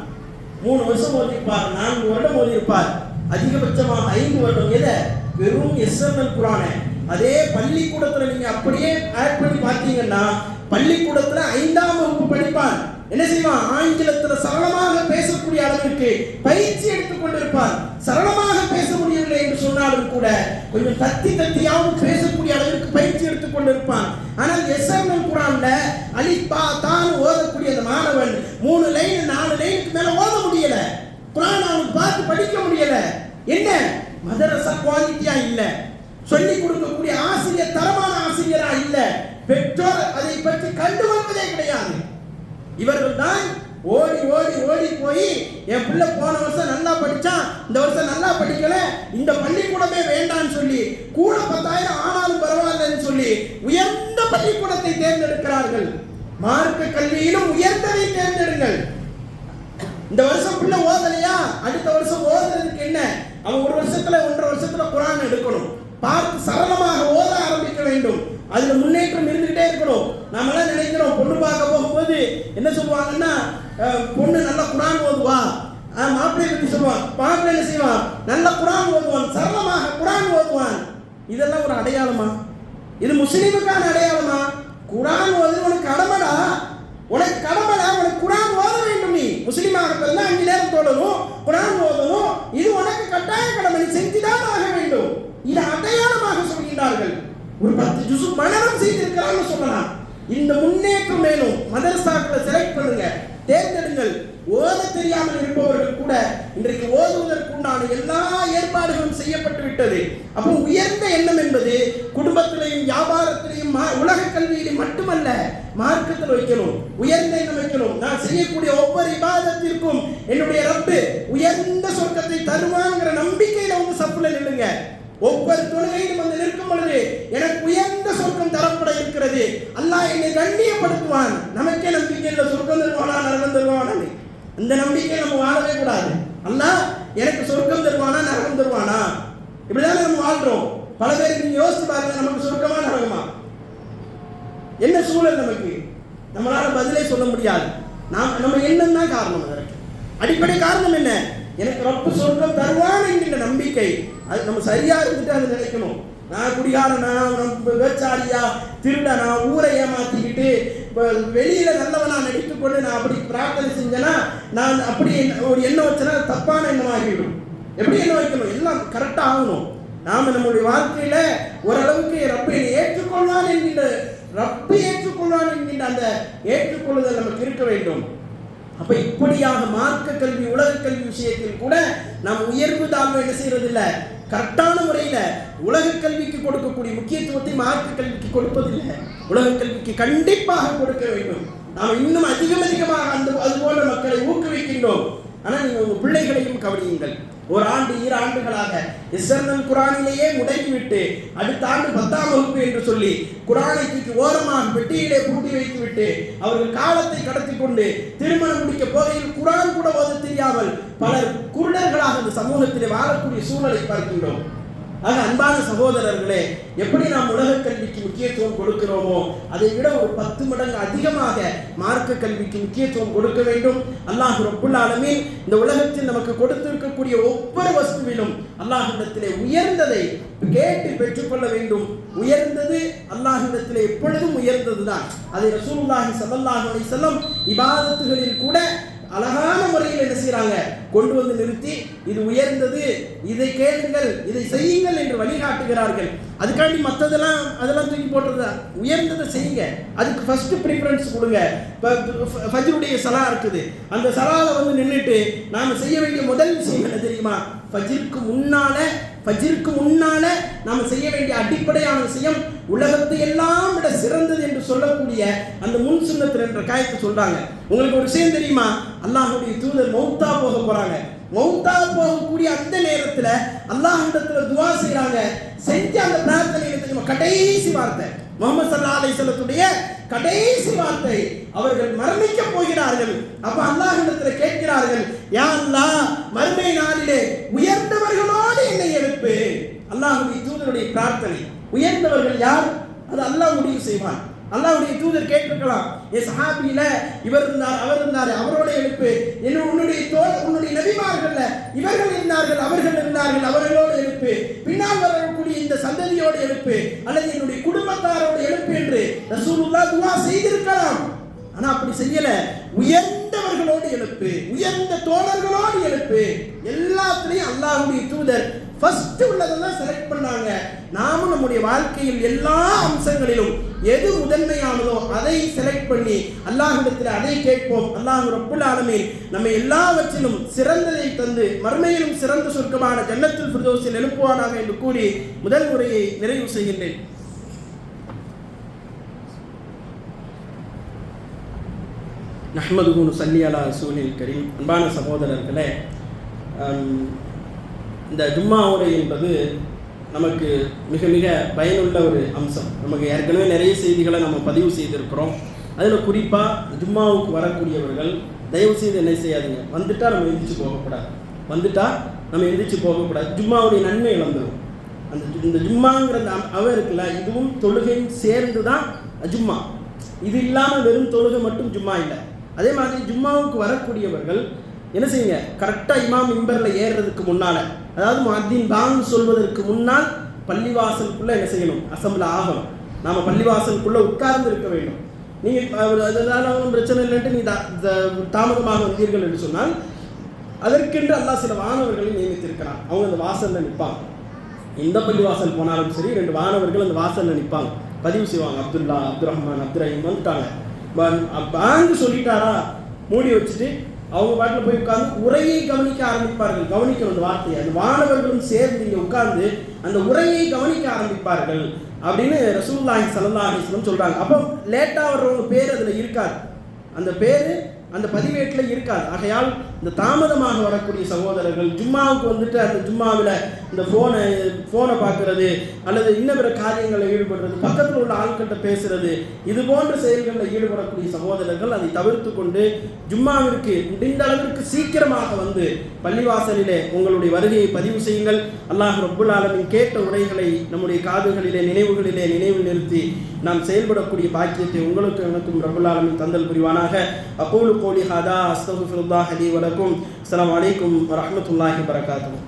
3 வருஷம் ஓதிருப்பார், 4 வருடம் ஓதிருப்பார், அதிகபட்சமாக 5 வருடம். எதை? வெறும் எஸ்என்எல் குரானை. அதே பள்ளிக்கூடத்துல நீங்க அப்படியே ஆட் பண்ணி பார்த்தீங்கன்னா பள்ளிக்கூடத்துல 5ஆம் வகுப்பு படிப்பான். என்ன செய்வான்? ஆங்கிலத்தில் சரளமாக பேசக்கூடிய அளவிற்கு பயிற்சி எடுத்துக் கொண்டிருப்பான். சரளமாக பேச முடியவில்லை என்று சொன்னாலும் கூட கொஞ்சம் தத்தியாவும் பேசக்கூடிய அளவிற்கு பயிற்சி எடுத்துக் கொண்டிருப்பான். ஆனால் எஸ்என்எல் குரான்ல அலிஃப் பா தான் ஓதக்கூடிய அந்த மாணவன் 3 லைன் 4 லைனுக்கு மேல ஓத முடியல. குரான் அவனுக்கு பார்த்து படிக்க முடியல. என்ன? மதரசா குவாலிட்டியா இல்ல, சொல்லிக் கொடுக்கக்கூடிய ஆசிரியர் தரமான ஆசிரியரா இல்ல, பெற்றோர் அதை பற்றி கண்டு வந்ததே கிடையாது. இவர்கள் தான் ஓடி ஓடி ஓடி போய் என் பிள்ளை போன வருஷம் நல்லா படிச்சான், இந்த வருஷம் நல்லா படிக்கல, இந்த பள்ளிக்கூடமே வேண்டான்னு சொல்லி கூட 10,000 ஆனாலும் பரவாயில்லன்னு சொல்லி உயர்ந்த பள்ளிக்கூடத்தை தேர்ந்தெடுக்கிறார்கள். மார்க்க கல்வியிலும் உயர்ந்ததை தேர்ந்தெடுங்கள். இந்த வருஷம் பிள்ளை ஓதலையா, அடுத்த வருஷம் ஓதுறதுக்கு என்ன? அவன் 1 வருஷத்துல 1.5 வருஷத்துல குரான் எடுக்கணும். பார்த்து சரளமாக ஓத ஆரம்பிக்க வேண்டும். அதுல முன்னேற்றம் இருந்துகிட்டே இருக்கணும். நாம எல்லாம் நினைக்கிறோம், பொண்ணு பார்க்க போகும்போது என்ன சொல்லுவாங்கன்னா, பொண்ணு நல்லா குரான் ஓதுவா, மாப்பிள்ளை பற்றி சொல்லுவான். மாப்பிள்ளை என்ன செய்வான்? நல்ல குரான் ஓதுவான், சரளமாக குரான் ஓதுவான். இதெல்லாம் ஒரு அடையாளமா? இது முஸ்லீமுக்கான அடையாளமா? குரான் ஓது உனக்கு கடமைடா, உனக்கு கடமைடா, உனக்கு குரான் ஓத வேண்டும். நீ முஸ்லீமாக இருந்தா 5 நேரம் தொழணும், குரான் ஓதணும். இது உனக்கு கட்டாய கடமை, நீ செஞ்சுதான் ஆக வேண்டும். இது அடையாளமாக சொல்கின்றார்கள். ஒரு 10 ஜுசு மனனம் செய்திருக்கிறான்னு சொல்லலாம். இந்த முன்னேற்றம் வேணும். மதரசாக்களை செலக்ட் பண்ணுங்க, தேர்ந்தெடுங்கள். ஓத தெரியாமல் இருப்பவர்கள் கூட இன்றைக்கு ஓதுவதற்குண்டான எல்லா ஏற்பாடுகளும் செய்யப்பட்டு விட்டது. அப்போ உயர்ந்த எண்ணம் என்பது குடும்பத்திலையும் வியாபாரத்திலையும் உலக கல்வியிலும் மட்டுமல்ல, மார்க்கத்தில் வைக்கணும். உயர்ந்த எண்ணம் வைக்கணும். நான் செய்யக்கூடிய ஒவ்வொரு இபாதத்திற்கும் என்னுடைய ரப்பு உயர்ந்த சொர்க்கத்தை தருவாங்கிற நம்பிக்கையில வந்து சப்புல நில்லுங்க. ஒவ்வொரு தொழுகையிலும் வந்து நிற்கும் பொழுது எனக்கு உயர்ந்த சொர்க்கம் தரப்பட இருக்கிறது, அல்லாஹ் என்னை கண்ணியப்படுத்துவான். நமக்கே நம்பிக்கை இல்லை, சொர்க்கம் தருவானா நரகம் தருவானா? இந்த நம்பிக்கை நம்ம வாழவே கூடாது. அல்லாஹ் எனக்கு சொர்க்கம் தருவானா நரகம் தருவானா? இப்படிதானே நம்ம வாழ்றோம். பல பேருக்கு நீங்க யோசிச்சு பாருங்க, நமக்கு சொர்க்கமா நரகமா? என்ன சூழல் நமக்கு? நம்மளால பதிலே சொல்ல முடியாது. நம்ம எண்ணம் தான் காரணம். அதற்கு அடிப்படை காரணம் என்ன? எனக்கு ரப்பு சொர்க்கம் தருவான் என்கின்ற நம்பிக்கை. அது நம்ம சரியா இருந்துட்டு அதை நினைக்கணும். நான் குடிகாரனா, விபச்சாரியா, திருடனா, ஊரை ஏமாத்திக்கிட்டு வெளியில நல்லவனா நடித்துக்கொண்டு நான் அப்படி பிரார்த்தனை செஞ்சேன்னா, நான் அப்படி ஒரு எண்ணம் வச்சேன்னா தப்பான எண்ணமாகிவிடும். எப்படி எண்ணம் வைக்கணும்? எல்லாம் கரெக்டா ஆகணும். நாம நம்முடைய வாழ்க்கையில ஓரளவுக்கு ரப்பை ஏற்றுக்கொள்வான் என்கின்ற அந்த ஏற்றுக்கொள்ளுதல் நமக்கு இருக்க வேண்டும். அப்ப இப்படியாக மார்க்க கல்வி உலக கல்வி விஷயத்தில் கூட நாம் உயர்வு தாழ்வு என்ன செய்யறது இல்லை. கரெக்டான முறையில உலக கல்விக்கு கொடுக்கக்கூடிய முக்கியத்துவத்தை மார்க்க கல்விக்கு கொடுப்பதில்லை. உலக கல்விக்கு கண்டிப்பாக கொடுக்க வேண்டும். நாம் இன்னும் அதிகமாக அது போன்ற மக்களை ஊக்குவிக்கின்றோம். ஆனால் நீங்கள் உங்கள் பிள்ளைகளையும் கவனியுங்கள். 1 ஆண்டு 2 ஆண்டுகளாக எஸ்என்எல் குரானிலேயே முடக்கிவிட்டு அடுத்த ஆண்டு 10ஆம் வகுப்பு என்று சொல்லி குரானை தூக்கி ஓரமாக பெட்டியிலே பூட்டி வைத்துவிட்டு அவர்கள் காலத்தை கடத்தி கொண்டு திருமணம் முடிக்க போகையில் குரான் கூட ஓத தெரியாமல் பலர் குருடர்களாக இந்த சமூகத்திலே வாழக்கூடிய சூழலை பார்க்கின்றோம். ஆக அன்பான சகோதரர்களே, எப்படி நாம் உலக கல்விக்கு முக்கியத்துவம் கொடுக்கிறோமோ அதை விட ஒரு 10 மடங்கு அதிகமாக மார்க்க கல்விக்கு முக்கியத்துவம் கொடுக்க வேண்டும். அல்லாஹ் ரப்புல் ஆலமீன் இந்த உலகத்தில் நமக்கு கொடுத்திருக்கக்கூடிய ஒவ்வொரு வஸ்துவிலும் அல்லாஹ்விடத்திலே உயர்ந்ததை கேட்டு பெற்றுக்கொள்ள வேண்டும். உயர்ந்தது அல்லாஹ்விடத்திலே எப்பொழுதும் உயர்ந்ததுதான். அதை ரசூலுல்லாஹி ஸல்லல்லாஹு அலைஹி வஸல்லம் இபாதத்துகளில் கூட அழகான முறையில் என்ன செய்யறாங்க, கொண்டு வந்து நிறுத்தி இது உயர்ந்தது, இதை கேளுங்கள், இதை செய்யுங்கள் என்று வழிகாட்டுகிறார்கள். அதுக்காண்டி அதெல்லாம் தூக்கி போட்டுறதா, உயர்ந்ததை செய்யுங்க, அதுக்கு ஃபர்ஸ்ட் ப்ரிஃபரன்ஸ் கொடுங்க. ஃபஜ்ருடைய சலா இருக்குது, அந்த சலால வந்து நின்றுட்டு நாம செய்ய வேண்டிய முதல் விஷயம் என்ன தெரியுமா? ஃபஜ்ருக்கு முன்னால நாம செய்ய வேண்டிய அடிப்படையான விஷயம் உலகத்தை எல்லாம் விட சிறந்தது என்று சொல்லக்கூடிய அந்த முன் சுன்னத் என்ற காயத்தை சொல்றாங்க. உங்களுக்கு ஒரு விஷயம் தெரியுமா? அல்லாஹ்வுடைய தூதர் மௌத்தா போக போறாங்க. மௌத்தா போகக்கூடிய அந்த நேரத்துல அல்லாஹ்விடத்துல துஆ செய்றாங்க. செஞ்ச அந்த பிரார்த்தனை தெரியுமா? கடைசி வார்த்தை முஹம்மது ஸல்லல்லாஹு அலைஹி வஸல்லத்துடைய கடைசி வார்த்தை. அவர்கள் மரணிக்க போகிறார்கள். அப்ப அல்லாஹ்விடத்தில் கேட்கிறார்கள், யா அல்லாஹ், மறுமை நாளிலே உயர்ந்தவர்களோடு என்னை எழுப்பு. அல்லாஹ்வுடைய தூதருடைய பிரார்த்தனை. உயர்ந்தவர்கள் யார்? அது அல்லாஹ் முடிவு செய்வான். அல்லாஹ்வுடைய தூதர் கேட்டிருக்கலாம், ஏ சஹாபியில இவர் இருந்தார், அவர் இருந்தார், அவரோட எழுப்பு. உன்னுடைய நபிமார்கள்ல இவர்கள் இருந்தார்கள், அவர்கள் இருந்தார்கள், அவர்களோடு எழுப்பு. பின்னால் வரக்கூடிய இந்த சந்ததியோடு எழுப்பு, அல்லது என்னுடைய குடும்பத்தாரோடு எழுப்பு என்று ரசூலுல்லாஹ் துஆ செய்திருக்கலாம். ஆனா அப்படி செய்யல. உயர்ந்தவர்களோடு எழுப்பு, உயர்ந்த தோழர்களோடு எழுப்பு. எல்லாத்திலையும் அல்லாஹ்வுடைய தூதர் ஃபர்ஸ்ட் உள்ளதெல்லாம் செலக்ட் பண்ணாங்க. நாமும் நம்முடைய வாழ்க்கையில் எல்லா அம்சங்களிலும் எது முதன்மையானதோ அதை செலக்ட் பண்ணி அல்லாஹ்விடத்தில் அதை கேட்போம். அல்லாஹ் ரப்புல் ஆலமீன் நம்ம எல்லாவற்றிலும் சிறந்ததை தந்து மறுமையிலும் சிறந்த சொர்க்கமான ஜன்னத்துல் ஃபிர்தௌஸில் எழுப்புவானாக என்று கூறி முதல் முறையை நிறைவு செய்கின்றேன். நஹ்மதுஹு நுஸல்லி அலா ரசூலில் கரீம். அன்பான சகோதரர்களே, இந்த ஜும்மா உரை என்பது நமக்கு மிக மிக பயனுள்ள ஒரு அம்சம். நமக்கு ஏற்கனவே நிறைய செய்திகளை நம்ம பதிவு செய்திருக்கிறோம். அதில் குறிப்பாக ஜும்மாவுக்கு வரக்கூடியவர்கள் தயவு செய்து என்ன செய்யாதீங்க, வந்துட்டால் நம்ம எந்திரிச்சு போகக்கூடாது. ஜும்மாவுடைய நன்மை இழந்துடும். இந்த ஜும்மாங்கிற அவர் இருக்குல்ல, இதுவும் தொழுகையும் சேர்ந்து தான் ஜும்மா. இது இல்லாமல் வெறும் தொழுகை மட்டும் ஜும்மா இல்லை. அதே மாதிரி ஜும்மாவுக்கு வரக்கூடியவர்கள் என்ன செய்யுங்க, கரெக்டாக இமாம் மிம்பரில் ஏறுறதுக்கு முன்னால், அதாவது முஅத்தின் பாங்கு சொல்வதற்கு முன்னால் பள்ளிவாசலுக்குள்ளே என்ன செய்யணும், அசம்பிள் ஆகணும். நாம் பள்ளிவாசலுக்குள்ளே உட்கார்ந்து இருக்க வேண்டும். நீங்கள் அதனால ஒன்றும் பிரச்சனை இல்லைன்ட்டு நீங்கள் தாமதமாக வந்தீர்கள் என்று சொன்னால் அதற்கென்று அல்லாஹ் சில வானவர்களை நியமித்திருக்கிறான். அவங்க அந்த வாசலில் நிற்பாங்க. எந்த பள்ளிவாசல் போனாலும் சரி 2 வானவர்கள் அந்த வாசலில் நிற்பாங்க, பதிவு செய்வாங்க. அப்துல்லா, அப்துல் ரஹ்மான், அப்துல் ரஹீம் வந்துட்டாங்க, பாங்கு சொல்லிட்டாரா மூடி வச்சுட்டு அவங்க பாட்டில் போய் உட்கார்ந்து உரையை கவனிக்க ஆரம்பிப்பார்கள். கவனிக்க அந்த வார்த்தையை அந்த வானவர்களும் சேர்ந்து இங்கே உட்கார்ந்து அந்த உரையை கவனிக்க ஆரம்பிப்பார்கள் அப்படின்னு ரசூலுல்லாஹி ஸல்லல்லாஹு அலைஹி வஸல்லம் சொல்றாங்க. அப்போ லேட்டாக வர்றவங்க பேர் அதில் இருக்காது, அந்த பேர் அந்த பதிவேட்டில் இருக்காது. ஆகையால் இந்த தாமதமாக வரக்கூடிய சகோதரர்கள் ஜும்மாவுக்கு வந்துட்டு அந்த ஜும்மாவில் இந்த ஃபோனை பார்க்கறது அல்லது இன்ன பிற காரியங்களில் ஈடுபடுறது, பக்கத்தில் உள்ள ஆட்கிட்ட பேசுறது, இது போன்ற செயல்களில் ஈடுபடக்கூடிய சகோதரர்கள் அதை தவிர்த்து கொண்டு ஜும்மாவிற்கு முடிந்த அளவிற்கு சீக்கிரமாக வந்து பள்ளிவாசலிலே உங்களுடைய வருகையை பதிவு செய்யுங்கள். அல்லாஹ் ரப்புல் ஆலமீன் கேட்ட உரைகளை நம்முடைய காதுகளிலே நினைவுகளிலே நினைவில் நிறுத்தி நாம் செயல்படக்கூடிய பாக்கியத்தை உங்களுக்கு எனக்கும் ரப்புல் ஆலமீன் தந்தல் புரிவானாக. அகூலு கௌலி ஹாதா அஸ்தக்ஃபிருல்லாஹ் லி வ லக்கும். அஸ்ஸலாமு அலைக்கும் வ ரஹ்மத்துல்லாஹி வ பரகாத்துஹு.